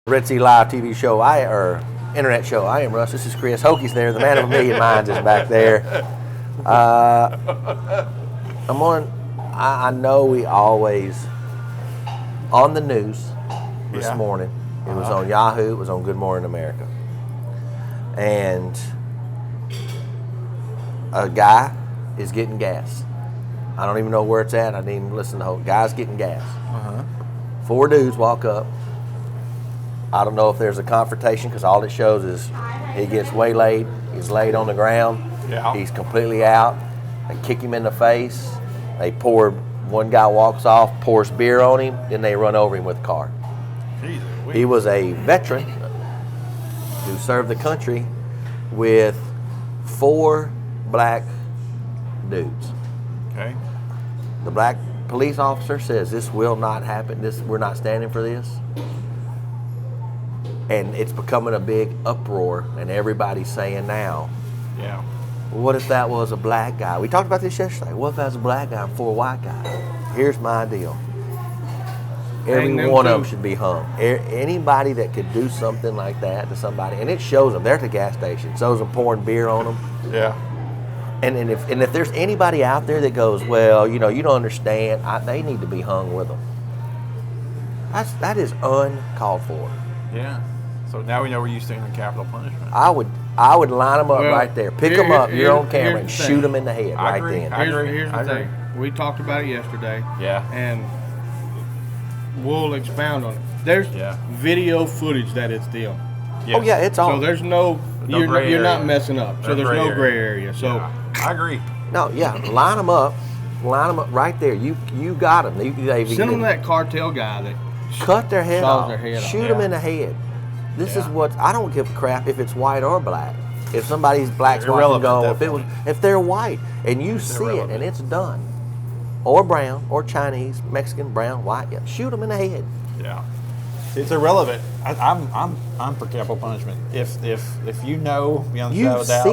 Red Sea Live TV show, or internet show. I am Russ. This is Chris. Hoki's there. The man of a million minds is back there. I know we always, on the news this morning, it was on Yahoo, it was on Good Morning America. And a guy is getting gas. I don't even know where it's at. I didn't even listen to the whole. Guy's getting gas. 4 dudes walk up. I don't know if there's a confrontation because all it shows is he gets waylaid. He's laid on the ground. Yeah. He's completely out. They kick him in the face. They one guy walks off, pours beer on him, then they run over him with a car. He was a veteran who served the country with 4 black dudes. Okay. The black police officer says this will not happen. We're not standing for this. And it's becoming a big uproar, and everybody's saying now, what if that was a black guy? We talked about this yesterday. What if that was a black guy and 4 white guys? Here's my deal. Every one of them should be hung. Anybody that could do something like that to somebody, and it shows them. They're at the gas station. Shows them pouring beer on them. Yeah. And if there's anybody out there that goes, well, you don't understand, they need to be hung with them. That is uncalled for. Yeah. So now we know where you stand on capital punishment. I would line them up right there. Pick them up. You're on camera and shoot them in the head right then. Here's the thing. We talked about it yesterday. Yeah. And we'll expound on it. There's video footage that it's still. Yes. Oh yeah, it's on. So there's you're not messing up. So there's no gray area. So I agree. No, yeah, line them up right there. You got them. Send them that cartel guy that cut their head off. Shoot them in the head. head. This is what I don't give a crap if it's white or black. If somebody's black's watching, if they're white and you see it and it's done, or brown or Chinese, Mexican, brown, white, shoot them in the head. Yeah, it's irrelevant. I'm for capital punishment. If you know beyond the shadow of doubt,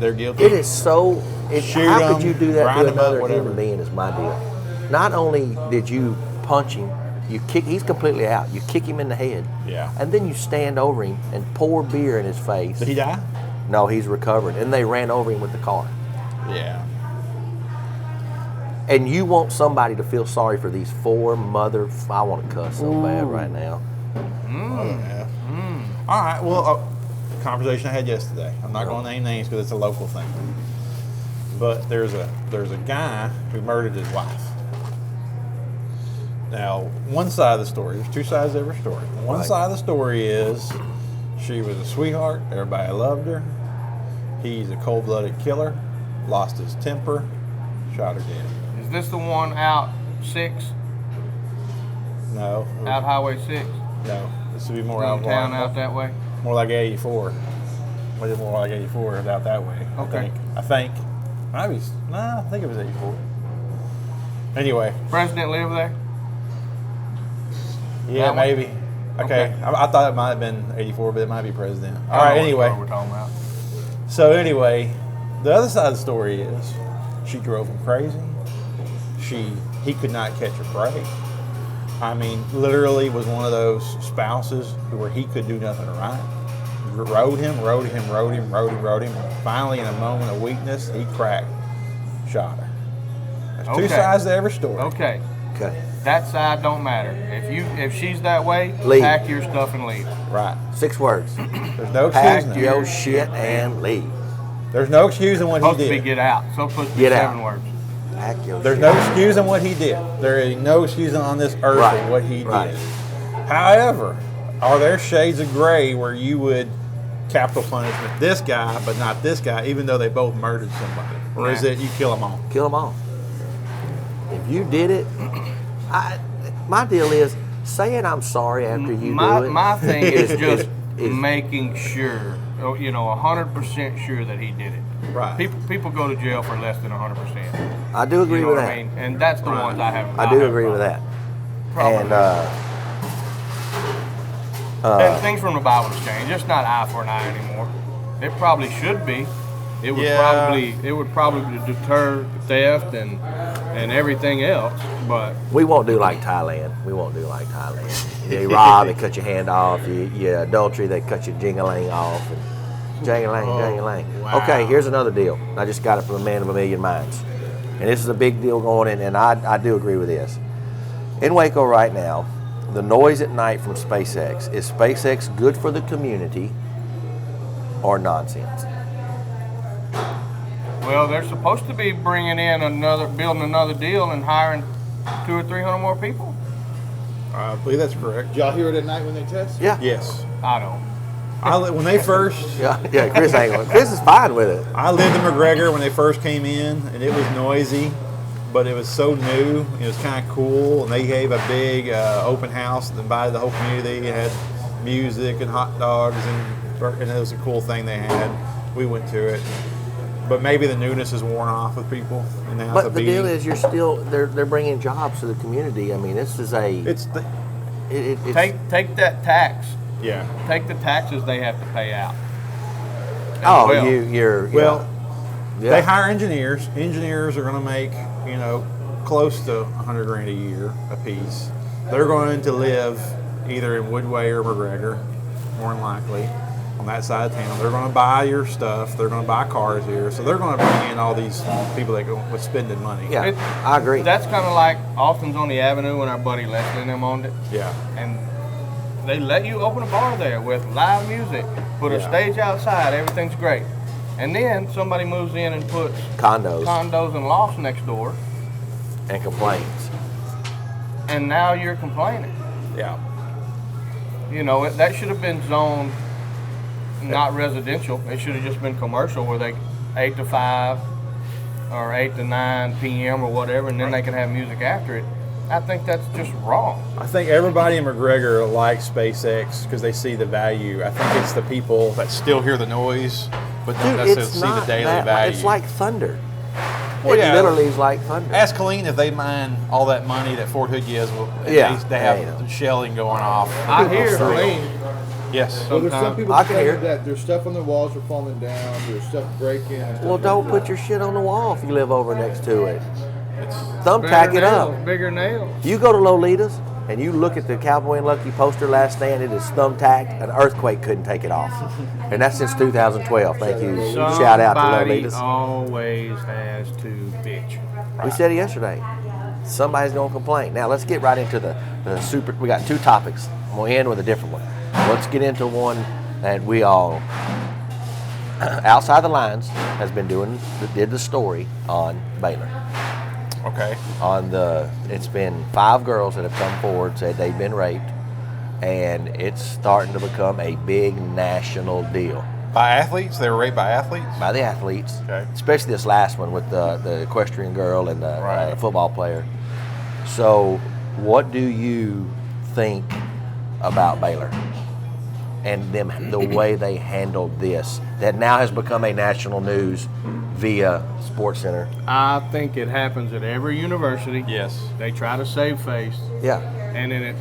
they're guilty. It is so. How could you do that to another human being? Is my deal. Not only did you punch him. He's completely out. You kick him in the head. Yeah. And then you stand over him and pour beer in his face. Did he die? No, he's recovered. And they ran over him with the car. Yeah. And you want somebody to feel sorry for these 4 I want to cuss so bad right now. All right. Well, conversation I had yesterday. I'm not going to name names because it's a local thing. But there's a guy who murdered his wife. Now, one side of the story, there's 2 sides to every story. One side of the story is she was a sweetheart, everybody loved her. He's a cold-blooded killer, lost his temper, shot her dead. Is this the one out 6? No. Out Highway 6? No. This would be more out town out that way? More like 84. Maybe more like 84 out that way. Okay. I think. I think it was 84. Anyway. President live there? Yeah, maybe. Okay. I thought it might have been 84, but it might be president. All right, anyway. What we're talking about. So anyway, the other side of the story is she drove him crazy. He could not catch a break. I mean, literally was one of those spouses where he could do nothing right. Rode him. Finally, in a moment of weakness, he cracked, shot her. There's 2 sides to every story. Okay. That side don't matter. If she's that way, leave. Pack your stuff and leave. Right. 6 words. There's no Pack excusing your shit and leave. There's no excusing what he did. Supposed to be get out. So supposed to be 7 words. Pack your There's shit. no excusing what he did. There is no excusing on this earth for what he did. However, are there shades of gray where you would capital punishment this guy, but not this guy, even though they both murdered somebody? Or is it you kill them all? Kill them all. If you did it, my deal is saying I'm sorry after you do it. My thing is just making sure, 100% sure that he did it. Right. People go to jail for less than 100%. I do agree with that. I mean? And that's the ones I have. I do agree with that. Problem. And things from the Bible have changed. It's not eye for an eye anymore. It probably should be. it would probably deter theft and everything else. But we won't do like Thailand. They rob, they cut your hand off. You adultery, they cut your jingling off. And jangling. Wow. Okay, here's another deal. I just got it from a man of a million minds. And this is a big deal going in, and I do agree with this. In Waco right now, the noise at night from SpaceX, is SpaceX good for the community or nonsense? well, they're supposed to be building another deal and hiring 200 or 300 more people. I believe that's correct. Did y'all hear it at night when they test? Yeah. Yes. I don't. When they first, Yeah, Chris ain't going. Chris is fine with it. I lived in McGregor when they first came in, and it was noisy, but it was so new. It was kind of cool, and they gave a big open house that invited the whole community. It had music and hot dogs, and it was a cool thing they had. We went to it, but maybe the newness is worn off with people, and now But it's a the deal beating. is, they're bringing jobs to the community. I mean, this is it's Take that tax. Yeah. Take the taxes they have to pay out. as oh, well. you're Well, yeah. they hire engineers. Engineers are going to make, close to $100,000 a year a piece. They're going to live either in Woodway or McGregor, more than likely, on that side of town. They're going to buy your stuff. They're going to buy cars here. So they're going to bring in all these people that go with spending money. Yeah, I agree. That's kind of like Austin's on the Avenue when our buddy Leslie and them owned it. Yeah. And they let you open a bar there with live music, put a Yeah. stage outside, everything's great. And then somebody moves in and puts Condos and lofts next door, and complaints. and now you're complaining. Yeah. That should have been zoned not residential. It should have just been commercial where they 8 to 5 or 8 to 9 p.m. or whatever, and then they can have music after it. I think that's just wrong. I think everybody in McGregor likes SpaceX because they see the value. I think it's the people that still hear the noise, but don't Dude, necessarily it's see the not daily that. value. It's like thunder. Well, It yeah. literally is like thunder. Ask Colleen if they mine all that money that Fort Hood gives. Yeah. They have Yeah. shelling going off. I hear People say- clean. Yes. Well, there's some Sometimes. people I can saying hear. that their stuff on the walls are falling down, there's stuff breaking. And Well, stuff don't like put that. your shit on the wall if you live over next to it. Thumbtack it up. Bigger nails. You go to Lolita's and you look at the Cowboy and Lucky poster last stand, it is thumbtacked. An earthquake couldn't take it off. And that's since 2012. Thank you. Shout out to Somebody Lolita's. always has to bitch. We said it yesterday. Somebody's going to complain. Now, let's get right into the super. We got two topics. I'm going to end with a different one. Let's get into one that we all, Outside the Lines, has been did the story on Baylor. Okay. It's been 5 girls that have come forward, said they've been raped, and it's starting to become a big national deal By athletes? They were raped by athletes? by the athletes, Okay. especially this last one with the equestrian girl and the Right. football player. So, what do you think about Baylor and the way they handled this that now has become a national news via SportsCenter? I think it happens at every university. Yes. They try to save face, Yeah. and then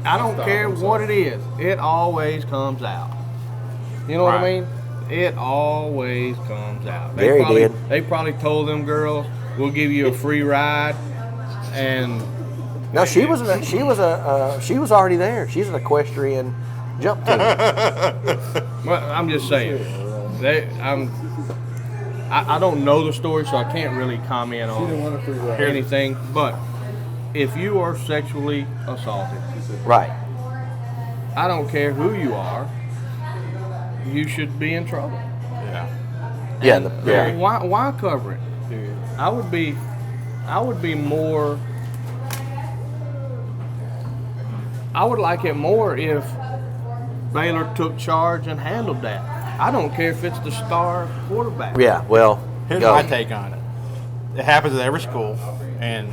I don't care what it is, it always comes out. You know what I Right. mean? It always comes out. Gary did. They probably told them girls, "We'll give you a free ride," and No, she was already there. She's an equestrian jump team. well, I'm just saying. I don't know the story, so I can't really comment She didn't on want a free ride. anything. But if you are sexually assaulted, Right. I don't care who you are, you should be in trouble. Yeah. Yeah. Why cover it? I would be more. I would like it more if Baylor took charge and handled that. I don't care if it's the star quarterback. Yeah. Well, Here's go. my take on it. It happens at every school, and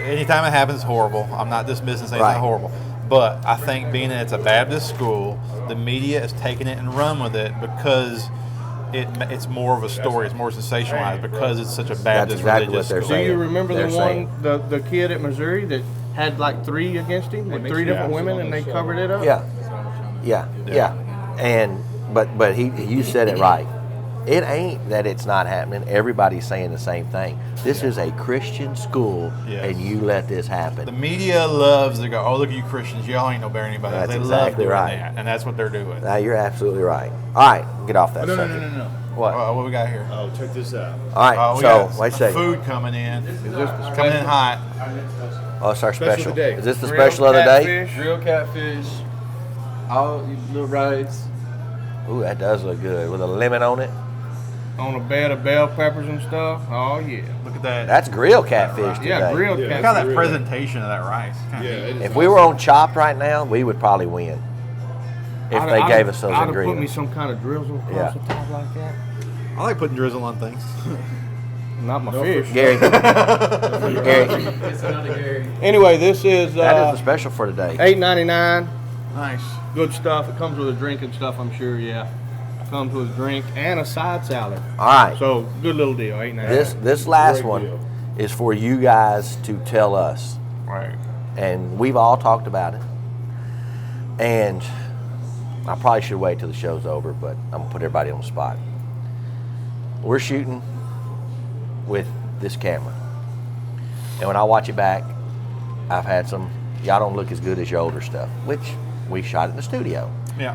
anytime it happens, it's horrible. I'm not dismissing saying Right. it's not horrible. But I think being that it's a Baptist school, the media is taking it and run with it because it's more of a story. It's more sensationalized because it's such a Baptist exactly religious what they're school. Do you saying. remember They're the saying. the kid at Missouri that had like 3 against him with 3 different women, and they covered it up? Yeah. And but you said it right. it ain't that it's not happening. Everybody's saying the same thing. This is a Christian school, and you let this happen. The media loves to go, oh, look at you Christians. Y'all ain't no better than anybody else. That's They exactly love doing right. that, and that's what they're doing. Now, you're absolutely right. All right, get off that No. subject. What? What we got here? Oh, check this out. All right, Oh, we so got wait a second. food coming in. Is this the Coming in special? hot. Oh, it's our Special special. of the day. Is this the Grilled special of the day? catfish. Grilled catfish, all these little rides. Ooh, that does look good with a lemon on it. On a bed of bell peppers and stuff. Oh yeah. Look at that. That's grilled catfish today. Yeah, grilled Yeah. Look at catfish. that Really? presentation of that rice. Yeah, it is If we were on Chopped right now, we would probably win. If they gave us those I'd have put me ingredients. some kind of drizzle across Yeah. the top like that. I like putting drizzle on things. Not my No, fish. for Gary, Gary, It's another Gary. Anyway, this is that is the special for today. $8.99. Nice. Good stuff. It comes with a drink and stuff, I'm sure. Yeah, it comes with a drink and a side salad. All right. So good little deal. $8.99. This last Great one deal. is for you guys to tell us, Right. and we've all talked about it. And I probably should wait till the show's over, but I'm gonna put everybody on the spot. We're shooting with this camera, and when I watch it back, I've had some. Y'all don't look as good as your older stuff, which we shot in the studio. Yeah.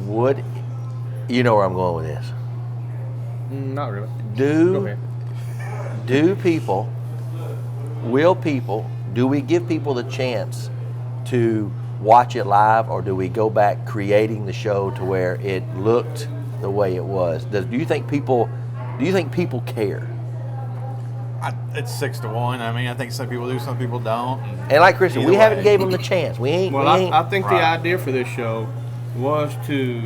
Would you know where I'm going with this? Not really. Go ahead. Do we give people the chance to watch it live, or do we go back creating the show to where it looked the way it was? Do you think people care? It's 6-1. I mean, I think some people do, some people don't. And like Chris said, Either we haven't way. gave them the chance. We ain't. Well, we ain't I think the Right. idea for this show was to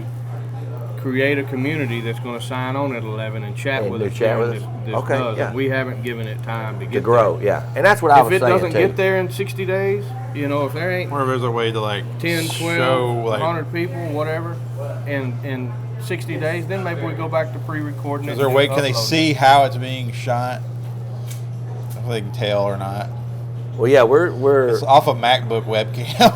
create a community that's going to sign on at 11 and chat And with do us. chat during with us? this Okay, does, yeah. and we haven't given it time to get to grow, there. yeah. And that's what I was If it saying doesn't too. get there in 60 days, if there ain't Or if there's a way to like 10, 12, show, like, 100 people, whatever, in 60 days, then maybe we go back to pre-recording. is it there a and way, just can they upload it. see how it's being shot? If they can tell or not. Well, yeah, we're It's off a MacBook webcam.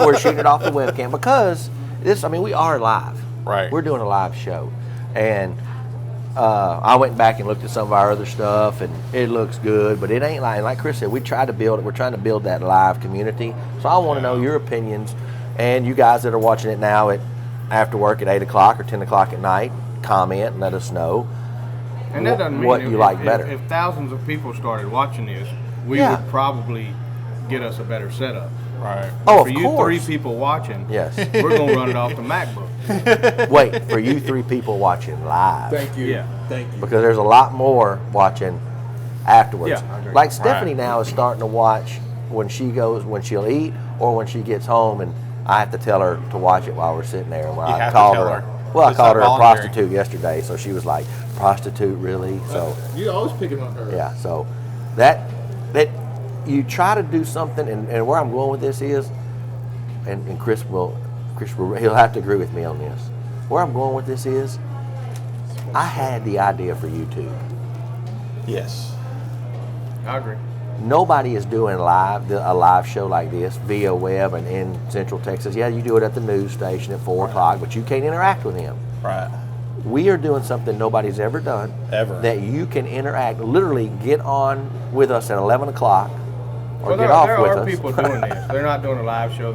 we're shooting it off the webcam because this. I mean, we are live. Right. We're doing a live show, and I went back and looked at some of our other stuff, and it looks good, but it ain't like Chris said. We tried to build it. We're trying to build that live community. So I want to know your opinions, and you guys that are watching it now after work at 8 o'clock or 10 o'clock at night, comment and let us know. And that doesn't mean what if, you like if, better. If thousands of people started watching this, we Yeah. would probably get us a better setup. Right. Oh, For of you course. 3 people watching, Yes. we're gonna run it off the MacBook. Wait, for you 3 people watching live. Thank you. Yeah. Thank you. Because there's a lot more watching afterwards. Yeah, I agree. Like Stephanie Right. now is starting to watch when she'll eat or when she gets home, and I have to tell her to watch it while we're sitting there. And when You I have to called tell her, her. well, I It's called her not a voluntary. prostitute yesterday, so she was like, "Prostitute, really?" So You always picking on her. yeah, so that you try to do something, and where I'm going with this is, and Chris will he'll have to agree with me on this. Where I'm going with this is, I had the idea for YouTube. Yes. I agree. Nobody is doing a live show like this via web and in Central Texas. Yeah, you do it at the news station at 4 o'clock, but you can't interact with him. Right. We are doing something nobody's ever done. Ever. That you can interact, literally get on with us at 11 o'clock or Well, get there off are with us. people doing this. They're not doing a live show.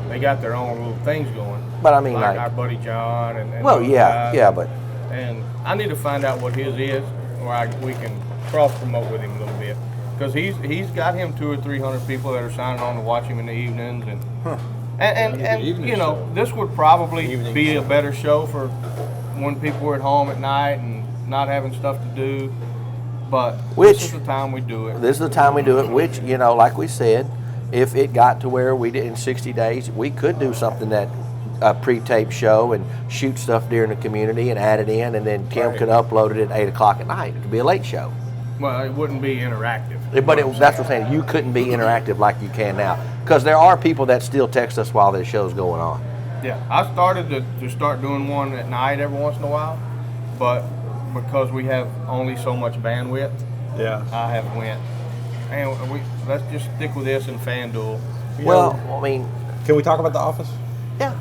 They got their own little things going. But I mean, like like, our buddy John and well, those yeah, guys. yeah, but And I need to find out what his is, or we can cross promote with him a little bit, because he's got him 200 or 300 people that are signing on to watch him in the evenings, and evening you know, show. this would probably Evening be show. a better show for when people are at home at night and not having stuff to do. But this is the time we do it. this is the time we do it, which, you know, like we said, if it got to where we did in 60 days, we could do something that a pre-taped show and shoot stuff during the community and add it in, and then Kim Right. could upload it at 8 o'clock at night. It could be a late show. Well, it wouldn't be interactive. But that's what I'm saying. You couldn't be interactive like you can now, because there are people that still text us while the show's going on. Yeah, I started to start doing one at night every once in a while, but because we have only so much bandwidth, Yeah. I have went, and let's just stick with this and FanDuel. Well, I mean, Can we talk about The Office? yeah.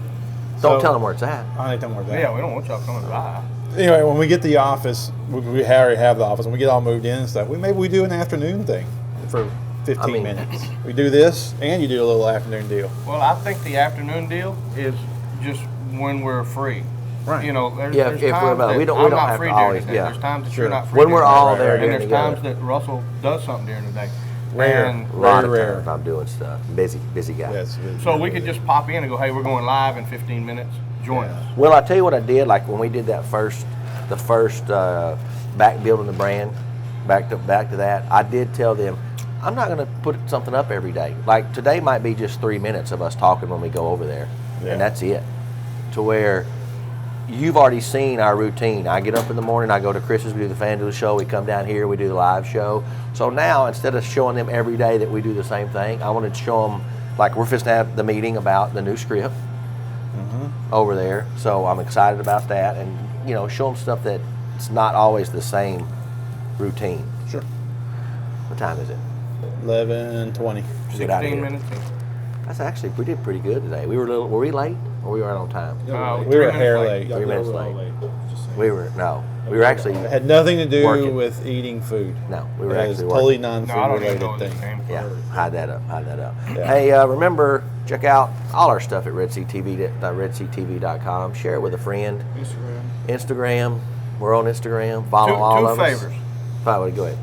Don't tell them where it's at. I ain't telling where it's at. Yeah, we don't want y'all coming by. Anyway, when we get the office, we already have the office, and we get all moved in and stuff, maybe we do an afternoon thing for 15 minutes. We do this, and you do a little afternoon deal. Well, I think the afternoon deal is just when we're free. Right. You know, there's If we're times about, that we don't I'm not have free to during always, the day. yeah. There's times that Sure. you're not free When we're during the all day. there And doing there's together. times that Russell does something during the day. Rare. And A lot of Rare. times I'm doing stuff. Busy guy. Yes. so we could just pop in and go, hey, we're going live in 15 minutes. Join us. Well, I tell you what I did. Like when we did that the first back building the brand, back to that. I did tell them I'm not going to put something up every day. Like today might be just 3 minutes of us talking when we go over there, Yeah. and that's it. To where you've already seen our routine. I get up in the morning, I go to Chris's, we do the fan do the show, we come down here, we do the live show. So now instead of showing them every day that we do the same thing, I wanted to show them like we're just to have the meeting about the new script over there. So I'm excited about that, and show them stuff that it's not always the same routine. Sure. What time is it? 11:20. Get out of 16 here. minutes. That's actually we did pretty good today. Were we late or we were right on time? We were 3 a hair minutes late. 3 minutes late. Just saying. We were actually It had nothing to do Working. with eating food. no, we were It was actually totally working. No, I don't even know non-food what this related thing. came from. Yeah, hide that up. Yeah. Hey, remember, check out all our stuff at redseatv.com. Share it with a friend. Instagram. We're on Instagram. Follow all Two of favors. us. Fine, go ahead.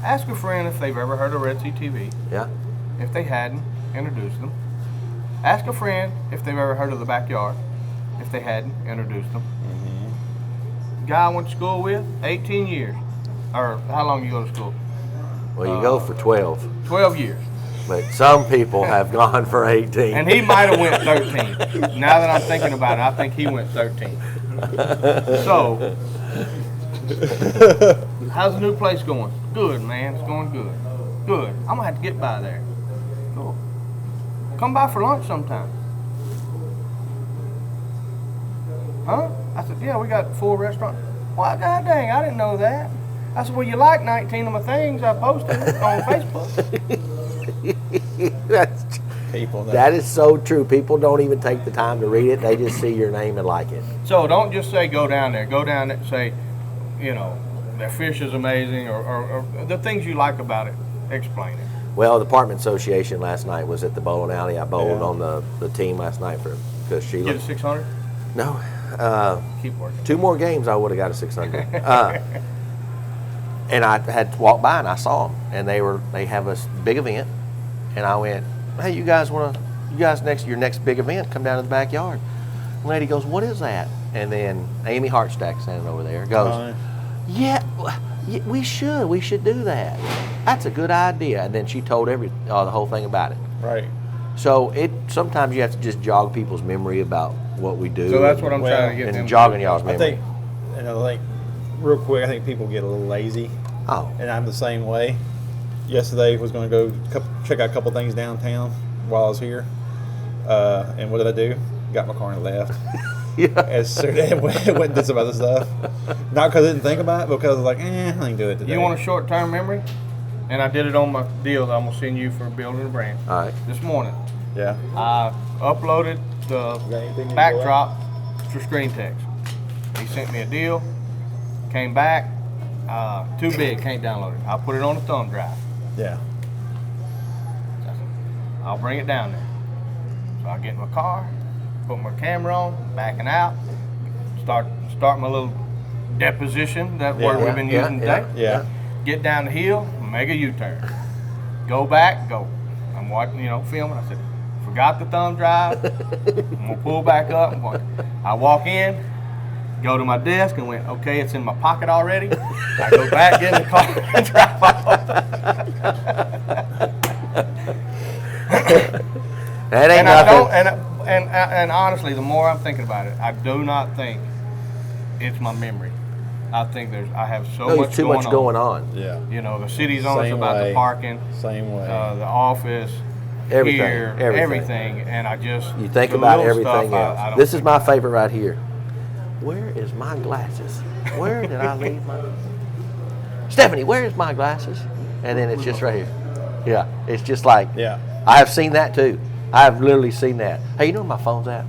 Ask a friend if they've ever heard of Red Sea TV. Yeah. If they hadn't, introduce them. Ask a friend if they've ever heard of The Backyard. If they hadn't, introduce them. Guy I went to school with, 18 years. Or how long you go to school? Well, you go for 12, 12 years. but some people have gone for 18. And he might have went 13. Now that I'm thinking about it, I think he went 13. So, how's the new place going? Good, man. It's going good. Good. I'm going to have to get by there. Cool. Come by for lunch sometime. Huh? I said, yeah, we got 4 restaurants. Well, god dang, I didn't know that. I said, well, you like 19 of my things I posted on Facebook. That is so true. People don't even take the time to read it. They just see your name and like it. So don't just say go down there. Go down there and say, their fish is amazing or the things you like about it. Explain it. Well, the apartment association last night was at the bowling alley. I bowled Yeah. on the team last night because she Get a 600? no. Keep working. 2 more games, I would have got a 600. And I had to walk by and I saw them, and they have a big event, and I went, hey, you guys your next big event, come down to the backyard. The lady goes, what is that? And then Amy Hartstack standing over there goes, yeah, we should do that. That's a good idea. And then she told the whole thing about it. Right. So sometimes you have to just jog people's memory about what we do. So that's what I'm Well, trying to get them and to jogging do. y'all's I memory. think, real quick, I think people get a little lazy, Oh, and I'm the same way. Yesterday was going to go check out a couple things downtown while I was here, and what did I do? Got my car and left. yeah. As soon as went and did some other stuff. Not because I didn't think about it, but because I was like, I ain't do it today. You want a short-term memory? And I did it on my deal that I'm going to send you for building a brand. All right. This morning, Yeah. I uploaded the got anything you backdrop for screen text. He sent me a deal, came back, too big, can't download it. I'll put it on a thumb drive. Yeah. I'll bring it down there. So I get in my car, put my camera on, backing out, start my little deposition that word we've been using today. Yeah. Get down the hill, make a U-turn. Go back, go. I'm watching, filming. I said, forgot the thumb drive. I'm gonna pull back up. I walk in, go to my desk and went, okay, it's in my pocket already. I go back, get in the car and drive off. That ain't And I nothing. don't, and honestly, the more I'm thinking about it, I do not think it's my memory. I think I have so No, much there's too much going on. Yeah. The city's on us Same about way. the parking, Same way. the office, Everything, here, everything. and I just You think the about little everything stuff, else. I don't This is think my about. favorite right here. Where is my glasses? Where did I leave my... Stephanie, where is my glasses? And then it's just right here. Yeah, it's just like... Yeah. I have seen that too. I have literally seen that. Hey, you know where my phone's at?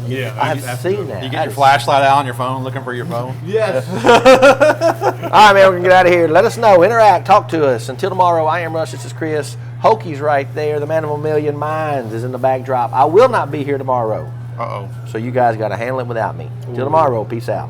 Yeah, I've seen that. You That get your is- flashlight out on your phone, looking for your phone. Yes. All right, man, we're going to get out of here. Let us know. Interact. Talk to us. Until tomorrow, I am Russ. This is Chris. Hokey's right there. The man of a million minds is in the backdrop. I will not be here tomorrow. Uh-oh. So you guys got to handle it without me. Till tomorrow. Peace out.